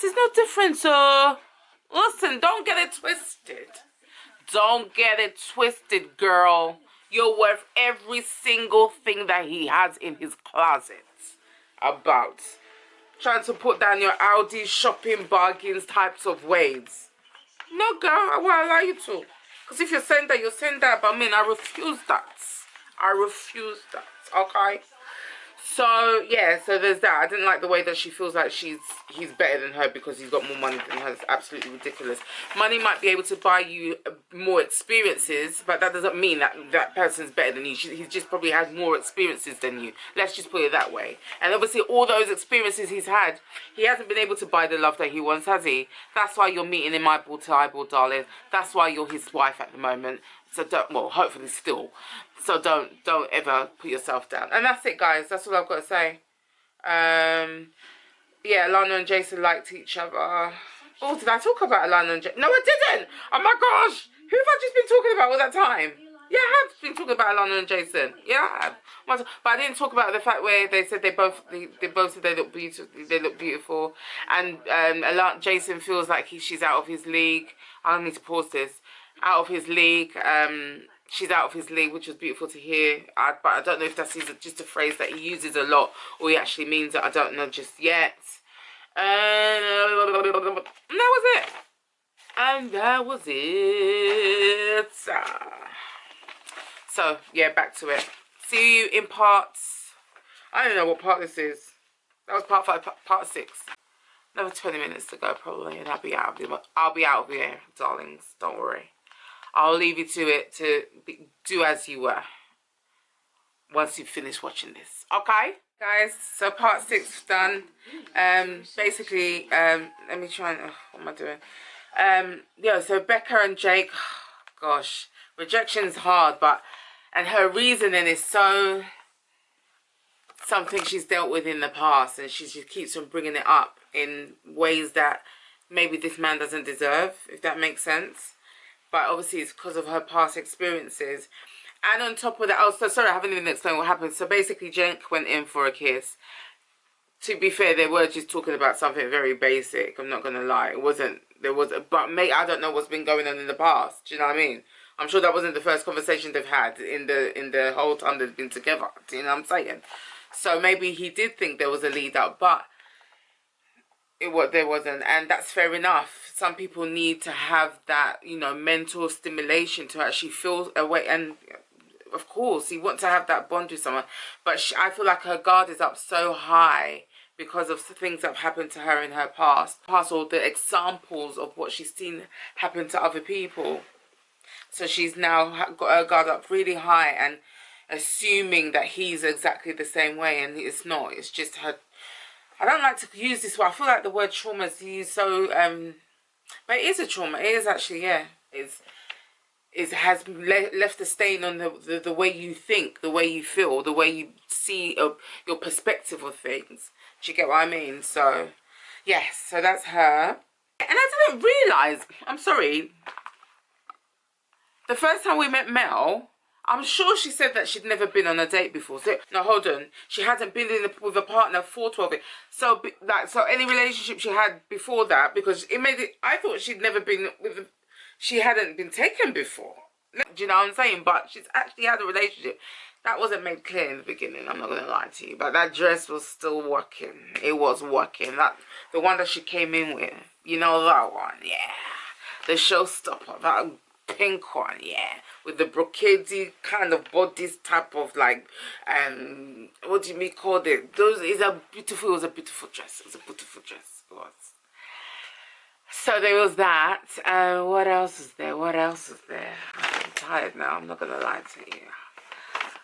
It's no different, so listen, don't get it twisted. Don't get it twisted, girl. You're worth every single thing that he has in his closet. About trying to put down your Audi shopping bargains types of ways. No, girl, I won't allow you to. Because if you're saying that, you're saying that about me, and I refuse that. I refuse that, okay? So, yeah, so there's that. I didn't like the way that she feels like he's better than her because he's got more money than her. It's absolutely ridiculous. Money might be able to buy you more experiences, but that doesn't mean that that person's better than you. He just probably has more experiences than you. Let's just put it that way. And obviously, all those experiences he's had, he hasn't been able to buy the love that he wants, has he? That's why you're meeting him eyeball to eyeball, darling. That's why you're his wife at the moment. So don't, well, hopefully still. So don't ever put yourself down. And that's it, guys. That's all I've got to say. Yeah, Alana and Jason liked each other. Oh, did I talk about Alana and Jason? No, I didn't. Oh my gosh. Who have I just been talking about all that time? Yeah, I have been talking about Alana and Jason. Yeah, I have. But I didn't talk about the fact where they said they both said they look beautiful. They look beautiful, and Jason feels like she's out of his league. I need to pause this. Out of his league. She's out of his league, which was beautiful to hear. But I don't know if that's just a phrase that he uses a lot, or he actually means it. I don't know just yet. And that was it. And that was it. So, yeah, back to it. See you in parts. I don't know what part this is. That was part 5, part 6. Another 20 minutes to go, probably, and I'll be out of here, darlings. Don't worry. I'll leave you to it to do as you were once you finish watching this. Okay, guys, so part 6 done. Basically, let me try and, what am I doing? Yeah, so Becca and Jake, gosh, rejection's hard, and her reasoning is so something she's dealt with in the past, and she just keeps on bringing it up in ways that maybe this man doesn't deserve, if that makes sense. But obviously it's because of her past experiences. And on top of that, oh, so sorry, I haven't even explained what happened. So basically, Jake went in for a kiss. To be fair, they were just talking about something very basic. I'm not going to lie. But mate, I don't know what's been going on in the past. Do you know what I mean? I'm sure that wasn't the first conversation they've had in the whole time they've been together. Do you know what I'm saying? So maybe he did think there was a lead up, but there wasn't, and that's fair enough. Some people need to have that, you know, mental stimulation to actually feel away, and of course you want to have that bond with someone, but I feel like her guard is up so high because of the things that have happened to her in her past, or the examples of what she's seen happen to other people. So she's now got her guard up really high and assuming that he's exactly the same way, and it's not. It's just her. I don't like to use this word. I feel like the word trauma is used so, but it is a trauma. It is actually, yeah. It has left a stain on the way you think, the way you feel, the way you see your perspective of things. Do you get what I mean? So, yes, so that's her. And I didn't realise, I'm sorry, the first time we met Mel, I'm sure she said that she'd never been on a date before. So, no, hold on. She hadn't been with a partner for 12 years. So, so any relationship she had before that, because it made it, I thought she'd never been she hadn't been taken before. Do you know what I'm saying? But she's actually had a relationship. That wasn't made clear in the beginning, I'm not going to lie to you. But that dress was still working. It was working. The one that she came in with. You know that one? Yeah. The showstopper. That pink one, yeah, with the brocadey kind of bodice type of like, what do you mean called it? It was a beautiful dress. It was a beautiful dress. It was. So there was that. What else is there? I'm tired now. I'm not gonna lie to you.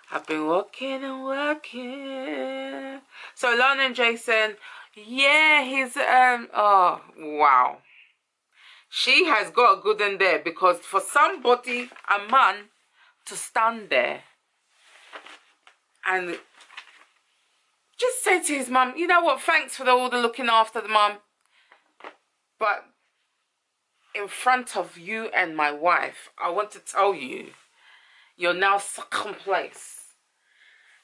I've been working and working. So Lana and Jason, yeah, he's oh wow. She has got good in there, because for somebody, a man, to stand there and just say to his mum, you know what, thanks for all the looking after the mum, but in front of you and my wife, I want to tell you, you're now second place.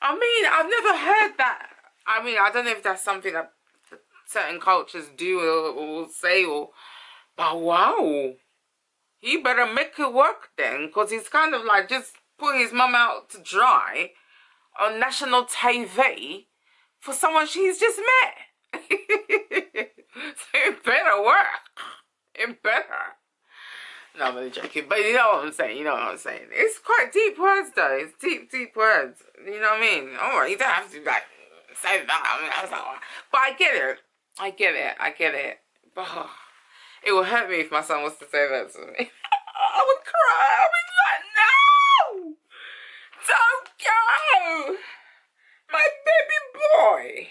I mean, I've never heard that. I mean, I don't know if that's something that certain cultures do or say, but wow, he better make it work then, because he's kind of like just putting his mum out to dry on national TV for someone she's just met. So it better work. It better. No, I'm only joking, but you know what I'm saying. You know what I'm saying. It's quite deep words, though. It's deep words. You know what I mean? All right, you don't have to like say that. I mean, that's not. But I get it. I get it. But it will hurt me if my son was to say that to me. I would cry. I would be like, no, don't go, my baby boy,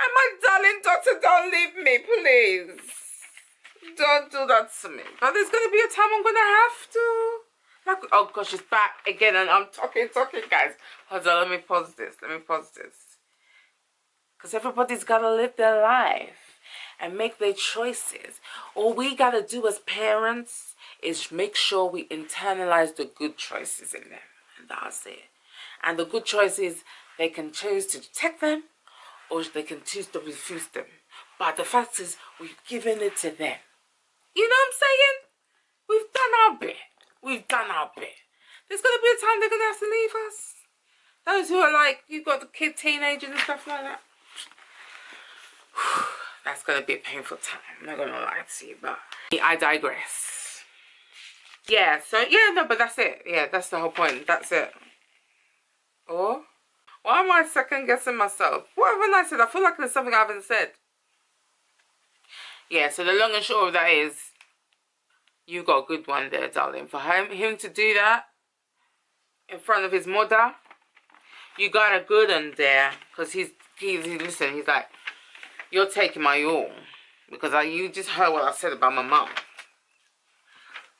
and my darling daughter. Don't leave me, please. Don't do that to me. But there's going to be a time I'm going to have to. Like, oh gosh, it's back again and I'm talking, guys. Hold on, let me pause this. Because everybody's got to live their life and make their choices. All we got to do as parents is make sure we internalize the good choices in them. And that's it. And the good choices, they can choose to take them or they can choose to refuse them. But the fact is, we've given it to them. You know what I'm saying? We've done our bit. There's going to be a time they're going to have to leave us. Those who are like, you've got the kid, teenagers and stuff like that. That's going to be a painful time. I'm not going to lie to you, but I digress. Yeah, so, yeah, no, but that's it. Yeah, that's the whole point. That's it. Or, why am I second guessing myself? What haven't I said? I feel like there's something I haven't said. Yeah, so the long and short of that is, you got a good one there, darling. For him to do that in front of his mother, you got a good one there. Because he's like, you're taking my all. Because you just heard what I said about my mum.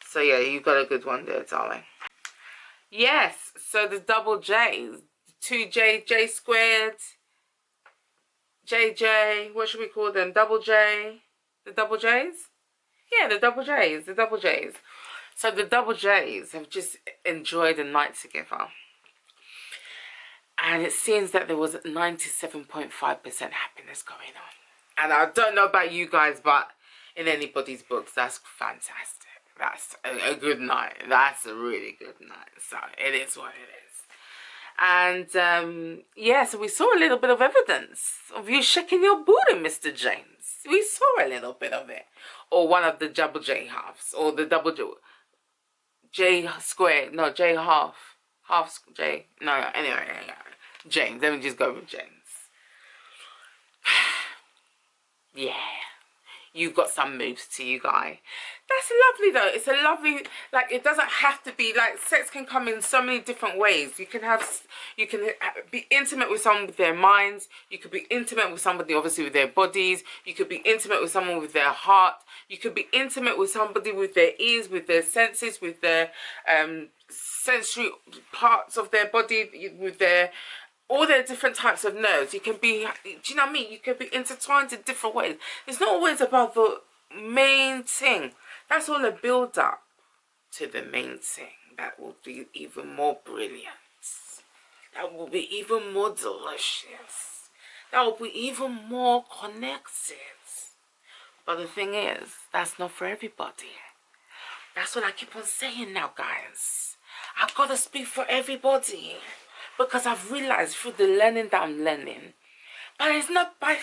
So yeah, you got a good one there, darling. Yes, so the double J's. 2J, J squared, JJ, what should we call them? Double J. The double J's? Yeah, the double J's. So the double J's have just enjoyed a night together. And it seems that there was 97.5% happiness going on. And I don't know about you guys, but in anybody's books, that's fantastic. That's a good night. That's a really good night. So it is what it is. And yeah, so we saw a little bit of evidence of you shaking your booty, Mr. James. We saw a little bit of it. Or one of the double J halves. Or the double J squared. No, J half. Half J. No, anyway. James. Let me just go with James. Yeah. You've got some moves to you, guy. That's lovely, though. It's a lovely, like, it doesn't have to be, like, sex can come in so many different ways. You can be intimate with someone with their minds. You could be intimate with somebody, obviously, with their bodies. You could be intimate with someone with their heart. You could be intimate with somebody with their ears, with their senses, with their sensory parts of their body, with their all their different types of nerves. You can be, do you know what I mean? You can be intertwined in different ways. It's not always about the main thing. That's all a build up to the main thing. That will be even more brilliant. That will be even more delicious. That will be even more connected. But the thing is, that's not for everybody. That's what I keep on saying now, guys. I've got to speak for everybody. Because I've realized through the learning that I'm learning, but it's not by,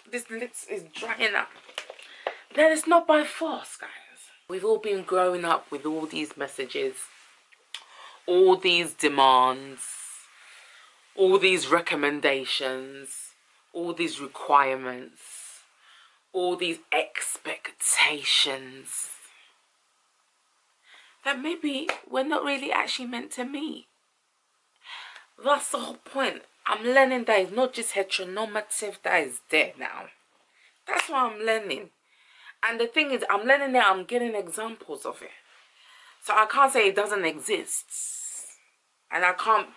this lips is drying up. That is not by force, guys. We've all been growing up with all these messages, all these demands, all these recommendations, all these requirements, all these expectations that maybe we're not really actually meant to meet. That's the whole point. I'm learning that it's not just heteronormative that is there now. That's what I'm learning. And the thing is, I'm learning that I'm getting examples of it. So I can't say it doesn't exist. And I can't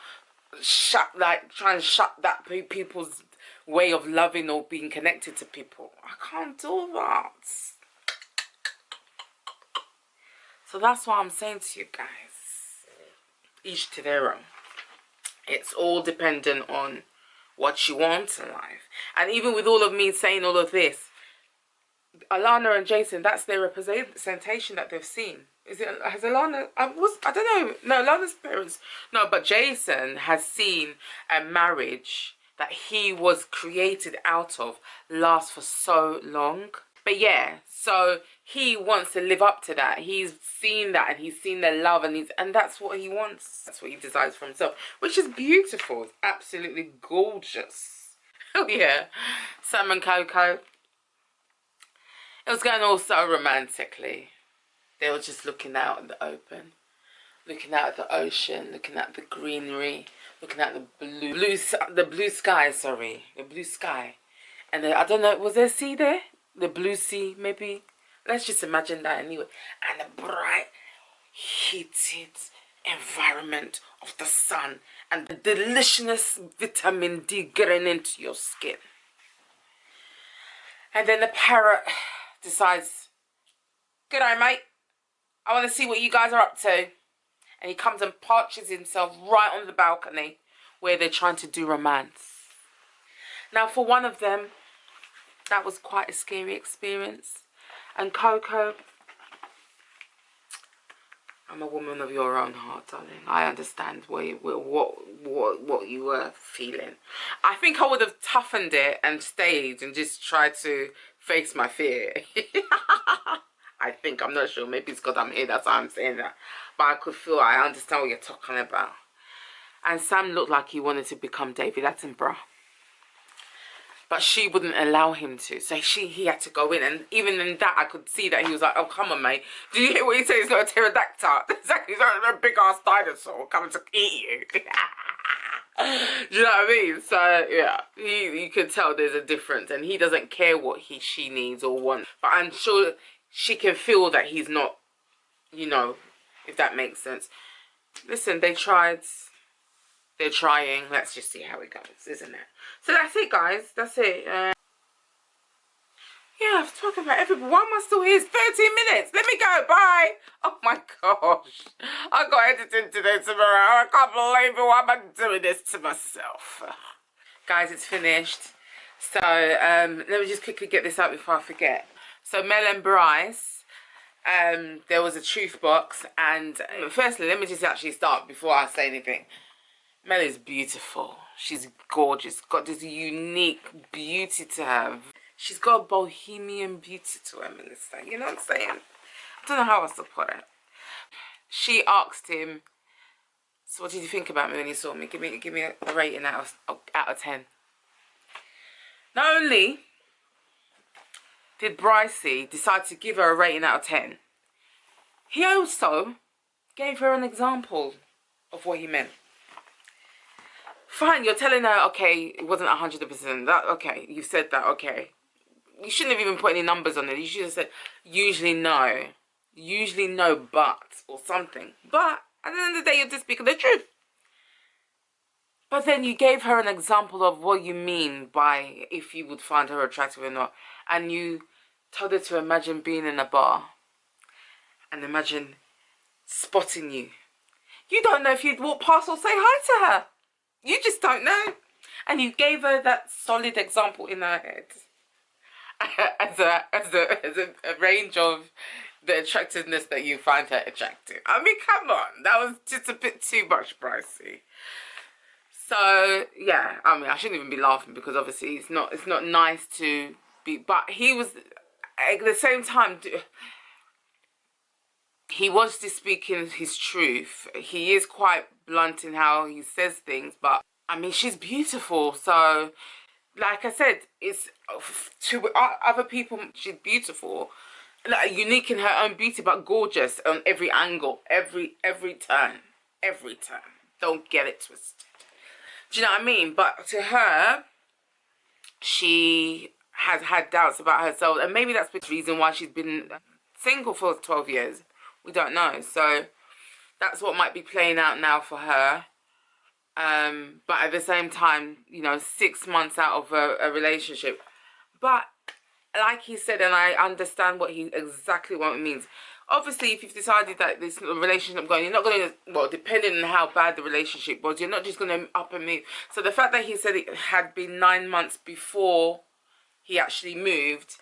try and shut that people's way of loving or being connected to people. I can't do that. So that's what I'm saying to you guys. Each to their own. It's all dependent on what she wants in life. And even with all of me saying all of this, Alana and Jason, that's their representation that they've seen. Has Alana, I don't know, no, Alana's parents, no, but Jason has seen a marriage that he was created out of last for so long. But yeah, so he wants to live up to that. He's seen that, and he's seen the love, and that's what he wants. That's what he desires for himself, which is beautiful. It's absolutely gorgeous. Oh yeah, Sam and Coco. It was going all so romantically. They were just looking out in the open, looking out at the ocean, looking at the greenery, looking at the blue sky. Sorry, the blue sky. And I don't know, was there a sea there? The blue sea, maybe. Let's just imagine that anyway. And the bright, heated environment of the sun, and the delicious vitamin D getting into your skin. And then the parrot decides, good day, mate. I want to see what you guys are up to. And he comes and perches himself right on the balcony where they're trying to do romance. Now, for one of them, that was quite a scary experience. And Coco, I'm a woman of your own heart, darling. I understand what you were feeling. I think I would have toughened it and stayed and just tried to face my fear. I think, I'm not sure. Maybe it's because I'm here, that's why I'm saying that. But I understand what you're talking about. And Sam looked like he wanted to become David Attenborough. But she wouldn't allow him to. So he had to go in. And even in that, I could see that he was like, oh, come on, mate. Do you hear what he said? He's not a pterodactyl. Exactly. He's not a big-ass dinosaur coming to eat you. Do you know what I mean? So, yeah. You could tell there's a difference. And he doesn't care what she needs or wants. But I'm sure she can feel that he's not, you know, if that makes sense. Listen, they tried. They're trying. Let's just see how it goes, isn't it? So that's it, guys. That's it. Yeah, I've talked about everybody. Why am I still here? It's 13 minutes. Let me go. Bye. Oh, my gosh. I got editing today tomorrow. I can't believe it. Why am I doing this to myself? Guys, it's finished. So, let me just quickly get this out before I forget. So, Mel and Bryce, there was a truth box. And firstly, let me just actually start before I say anything. Mel is beautiful. She's gorgeous. Got this unique beauty to her. She's got a bohemian beauty to her, Minister. You know what I'm saying? I don't know how else to put it. She asked him, so what did you think about me when you saw me? Give me a rating out of 10. Not only did Brycey decide to give her a rating out of 10, he also gave her an example of what he meant. Fine, you're telling her, okay, it wasn't 100%. That, okay, you said that, okay. You shouldn't have even put any numbers on it. You should have said, usually no. Usually no, but, or something. But, at the end of the day, you're just speaking the truth. But then you gave her an example of what you mean by if you would find her attractive or not. And you told her to imagine being in a bar. And imagine spotting you. You don't know if you'd walk past or say hi to her. You just don't know. And you gave her that solid example in her head. as a range of the attractiveness that you find her attractive. I mean, come on. That was just a bit too much, Brycey. So, yeah. I mean, I shouldn't even be laughing because obviously it's not nice to be... But he was... At the same time... He was just speaking his truth. He is quite blunt in how he says things, but I mean, she's beautiful. So, like I said, it's to other people, she's beautiful, like, unique in her own beauty, but gorgeous on every angle, every turn. Don't get it twisted. Do you know what I mean? But to her, she has had doubts about herself, and maybe that's the reason why she's been single for 12 years. We don't know. So that's what might be playing out now for her. But at the same time, you know, 6 months out of a relationship. But like he said, and I understand exactly what it means. Obviously, if you've decided that this relationship going, you're not going to, well, depending on how bad the relationship was, you're not just going to up and move. So the fact that he said it had been 9 months before he actually moved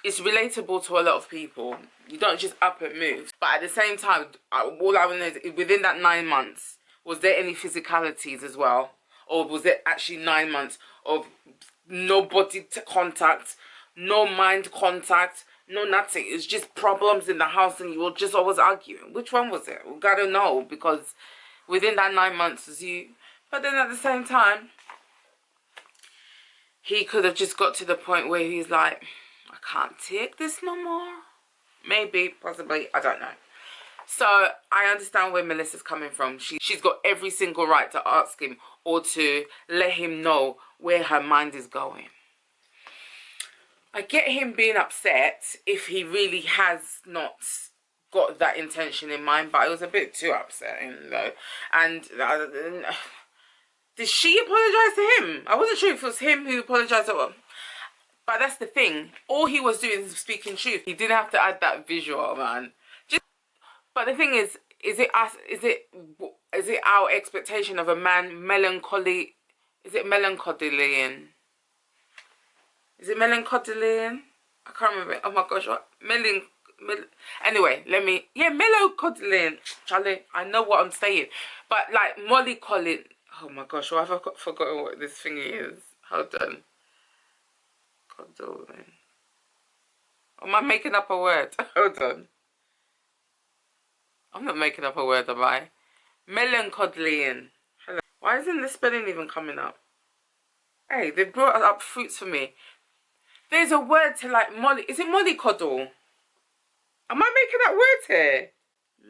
is relatable to a lot of people. You don't just up and move. But at the same time, all I want to know is, within that 9 months, was there any physicalities as well? Or was it actually 9 months of no body contact, no mind contact, no nothing? It's just problems in the house and you were just always arguing. Which one was it? We gotta know, because within that 9 months was you. But then at the same time, he could have just got to the point where he's like, I can't take this no more. Maybe, possibly, I don't know. So I understand where Melissa's coming from. She's got every single right to ask him or to let him know where her mind is going. I get him being upset if he really has not got that intention in mind, but it was a bit too upsetting though. And did she apologise to him? I wasn't sure if it was him who apologised or what. But that's the thing. All he was doing is speaking truth. He didn't have to add that visual, man. But the thing is it us? Is it our expectation of a man melancholy? Is it melancholying? Is it melancholying? I can't remember. Oh my gosh, what? Anyway, melancholying. Charlie, I know what I'm saying. But like Molly Collin. Oh my gosh, why have I forgotten what this thingy is? Hold on. Coddling. Am I making up a word? Hold on. I'm not making up a word, am I? Melancholying. Hello. Why isn't the spelling even coming up? Hey, they brought up fruits for me. There's a word to like molly. Is it mollycoddle? Am I making that word here?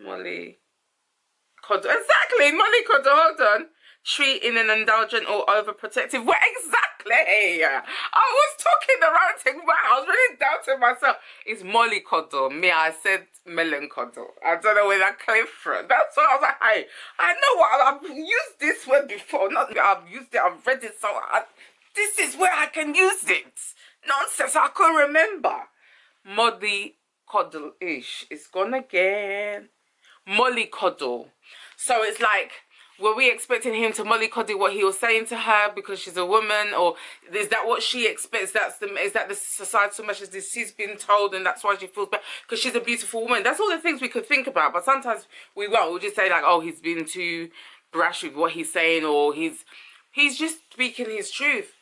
Mollycoddle. Exactly, mollycoddle. Hold on. Treating an indulgent or overprotective. Well, exactly. I was talking the right thing. Wow, I was really doubting myself. It's mollycoddle. Me, I said melancoddle. I don't know where that came from. That's why I was like, hey, I know what I've used this word before. Not I've used it. I've read it. So this is where I can use it. Nonsense. I couldn't remember. Mollycoddle-ish. It's gone again. Mollycoddle. So it's like, were we expecting him to mollycoddle what he was saying to her because she's a woman, or is that what she expects? Is that the societal message that she's been told, and that's why she feels bad because she's a beautiful woman? That's all the things we could think about, but sometimes we won't. We'll just say like, oh, he's been too brash with what he's saying, or he's just speaking his truth.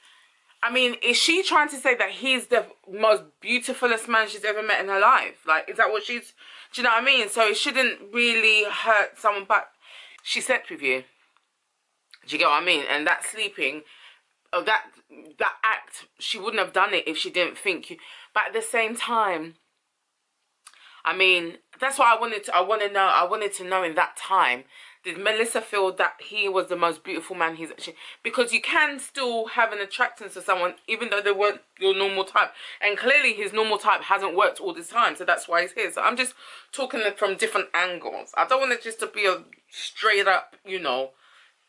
I mean, is she trying to say that he's the most beautifulest man she's ever met in her life? Like, is that what she's... Do you know what I mean? So it shouldn't really hurt someone, but she slept with you. Do you get what I mean? And that sleeping, that act, she wouldn't have done it if she didn't think you... But at the same time, I mean, that's what I wanted to know in that time. Did Melissa feel that he was the most beautiful man he's actually... Because you can still have an attraction to someone even though they weren't your normal type. And clearly his normal type hasn't worked all this time. So that's why he's here. So I'm just talking from different angles. I don't want it just to be a straight up, you know,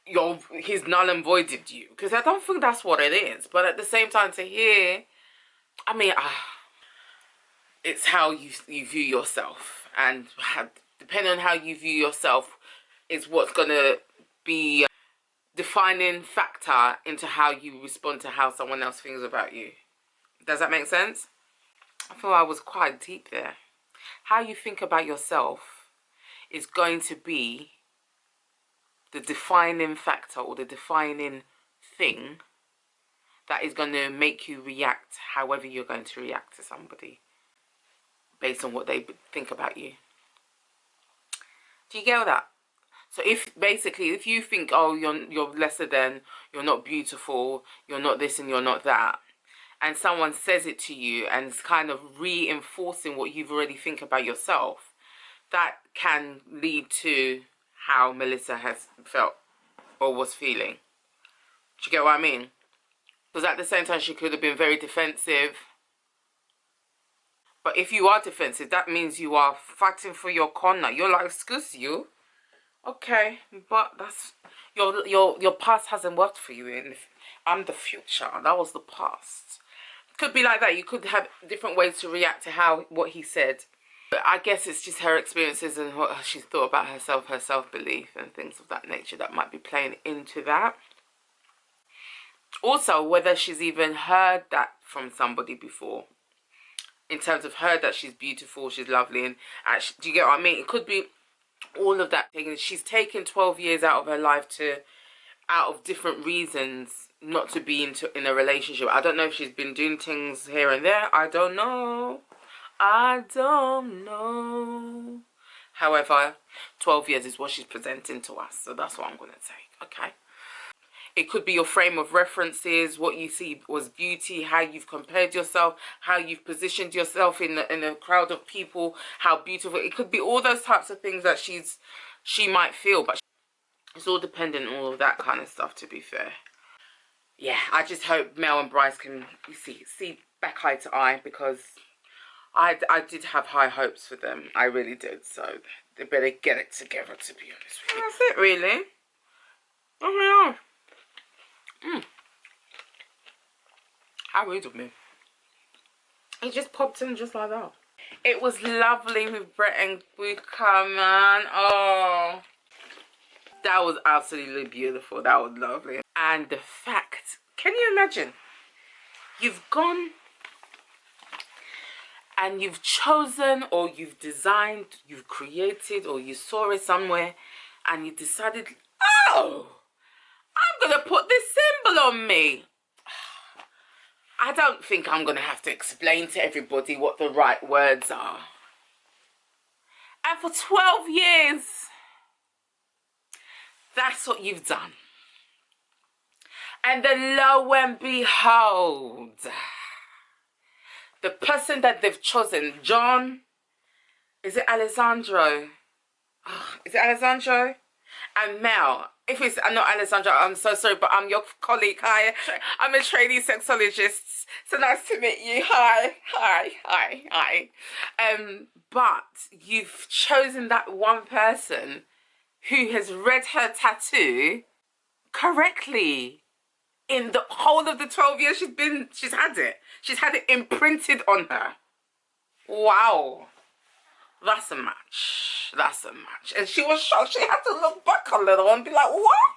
he's null and voided you. Because I don't think that's what it is. But at the same time, to hear... I mean, it's how you view yourself. And depending on how you view yourself... is what's going to be a defining factor into how you respond to how someone else thinks about you. Does that make sense? I feel I was quite deep there. How you think about yourself is going to be the defining factor or the defining thing that is going to make you react however you're going to react to somebody based on what they think about you. Do you get that? So if you think, oh, you're lesser than, you're not beautiful, you're not this and you're not that, and someone says it to you and it's kind of reinforcing what you've already think about yourself, that can lead to how Melissa has felt or was feeling. Do you get what I mean? Because at the same time, she could have been very defensive. But if you are defensive, that means you are fighting for your corner. You're like, excuse you. Okay, but that's your past hasn't worked for you. And I'm the future. That was the past. Could be like that. You could have different ways to react to what he said. But I guess it's just her experiences and what she's thought about herself, her self-belief and things of that nature that might be playing into that. Also, whether she's even heard that from somebody before. In terms of her, that she's beautiful, she's lovely, and actually, do you get what I mean? It could be all of that. She's taken 12 years out of her life out of different reasons, not to be in a relationship. I don't know if she's been doing things here and there. I don't know. However, 12 years is what she's presenting to us, so that's what I'm going to take, okay? It could be your frame of references, what you see was beauty, how you've compared yourself, how you've positioned yourself in a crowd of people, how beautiful. It could be all those types of things that she might feel, but it's all dependent on all of that kind of stuff, to be fair. Yeah, I just hope Mel and Bryce can see back eye to eye, because I did have high hopes for them. I really did, so they better get it together, to be honest with you. That's it, really. Oh my gosh. How rude of me. It just popped in just like that. It was lovely with Brett and Booker, man. Oh, that was absolutely beautiful. That was lovely. And the fact, can you imagine? You've gone and you've chosen, or you've designed, you've created, or you saw it somewhere and you decided, oh, I'm going to put this symbol on me. I don't think I'm going to have to explain to everybody what the right words are. And for 12 years, that's what you've done. And then lo and behold, the person that they've chosen, John, is it Alessandro? Oh, is it Alessandro? And Mel. If it's not Alessandra, I'm so sorry, but I'm your colleague. Hi, I'm a trainee sexologist. So nice to meet you. Hi. But you've chosen that one person who has read her tattoo correctly in the whole of the 12 years she's had it. She's had it imprinted on her. Wow. That's a match. That's a match. And she was shocked. She had to look back a little and be like, what?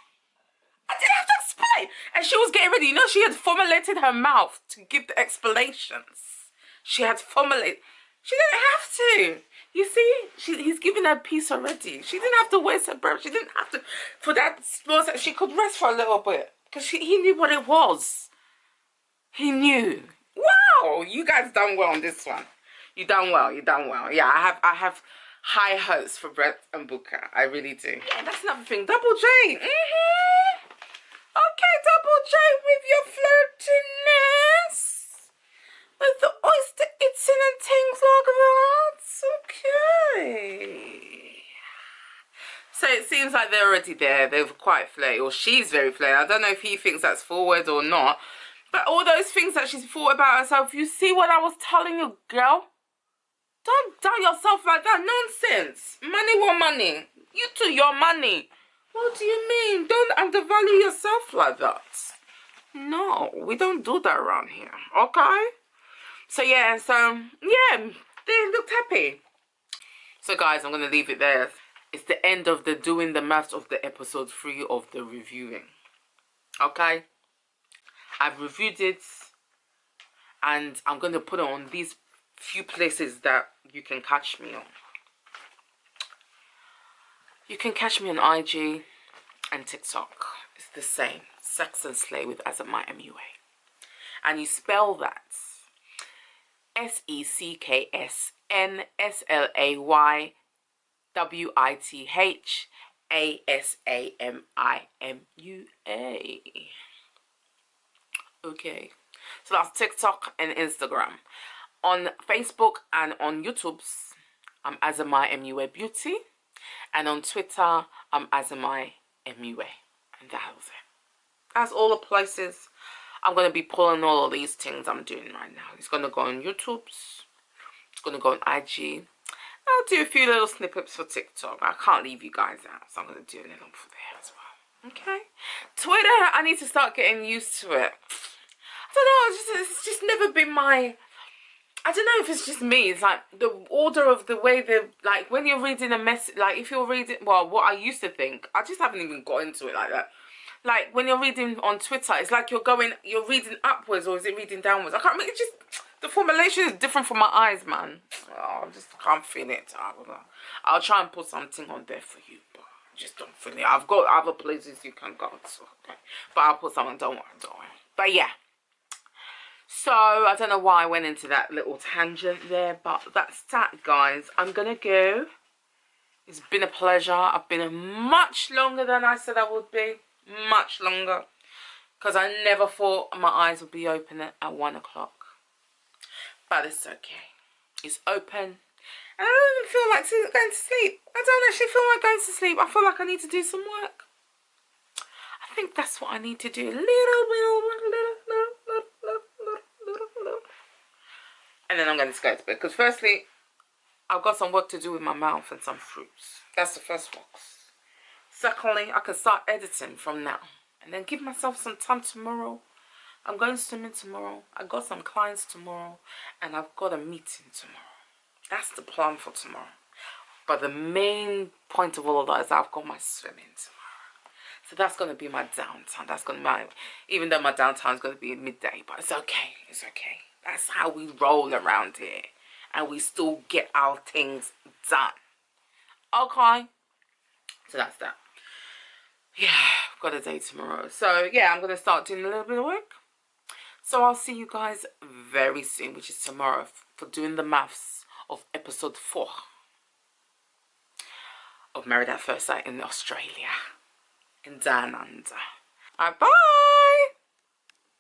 I didn't have to explain. And she was getting ready. You know, she had formulated her mouth to give the explanations. She had formulated. She didn't have to. You see, he's giving her peace already. She didn't have to waste her breath. She didn't have to. For that small second, she could rest for a little bit. Because he knew what it was. He knew. Wow, you guys done well on this one. You done well. Yeah, I have high hopes for Brett and Booker. I really do. Yeah, that's another thing. Double J. Okay, Double J with your flirtiness. With the oyster eating and things like that. Okay. So it seems like they're already there. They're quite flirty, or she's very flirty. I don't know if he thinks that's forward or not. But all those things that she's thought about herself, you see what I was telling you, girl? Don't doubt yourself like that. Nonsense. Money want money. You too, your money. What do you mean? Don't undervalue yourself like that. No, we don't do that around here. Okay? So yeah, they looked happy. So guys, I'm going to leave it there. It's the end of the doing the maths of the episode 3 of the reviewing. Okay? I've reviewed it. And I'm going to put it on these few places that you can catch me on. You can catch me on IG and TikTok. It's the same. Sex and Slay with Azamai MUA. And you spell that SEXSLAYWITHASAMIMUA. Okay. So that's TikTok and Instagram. On Facebook and on YouTube, I'm Azamai MUA Beauty. And on Twitter, I'm Azamai MUA. And that was it. That's all the places I'm going to be pulling all of these things I'm doing right now. It's going to go on YouTube. It's going to go on IG. I'll do a few little snippets for TikTok. I can't leave you guys out. So I'm going to do a little for there as well. Okay? Twitter, I need to start getting used to it. I don't know, it's just never been my... I don't know if it's just me. It's like the order of the way like when you're reading a message, like if you're reading, well, what I used to think, I just haven't even got into it like that. Like when you're reading on Twitter, it's like you're reading upwards, or is it reading downwards? I can't remember. It's just, the formulation is different for my eyes, man. Oh, I just can't feel it. I don't know. I'll try and put something on there for you, but I just don't feel it. I've got other places you can go to, okay? But I'll put something, don't worry. But yeah. So, I don't know why I went into that little tangent there, but that's that, guys. I'm going to go. It's been a pleasure. I've been much longer than I said I would be. Much longer. Because I never thought my eyes would be open at 1 o'clock. But it's okay. It's open. And I don't even feel like going to sleep. I don't actually feel like going to sleep. I feel like I need to do some work. I think that's what I need to do. And then I'm going to go to bed. Because firstly, I've got some work to do with my mouth and some fruits. That's the first box. Secondly, I can start editing from now. And then give myself some time tomorrow. I'm going swimming tomorrow. I got some clients tomorrow. And I've got a meeting tomorrow. That's the plan for tomorrow. But the main point of all of that is I've got my swimming tomorrow. So that's going to be my downtime. That's going to be even though my downtime is going to be midday. But it's okay. It's okay. That's how we roll around here. And we still get our things done. Okay. So that's that. Yeah, I've got a day tomorrow. So yeah, I'm going to start doing a little bit of work. So I'll see you guys very soon, which is tomorrow, for doing the maths of episode 4 of Married at First Sight in Australia. In Down Under. Alright, bye!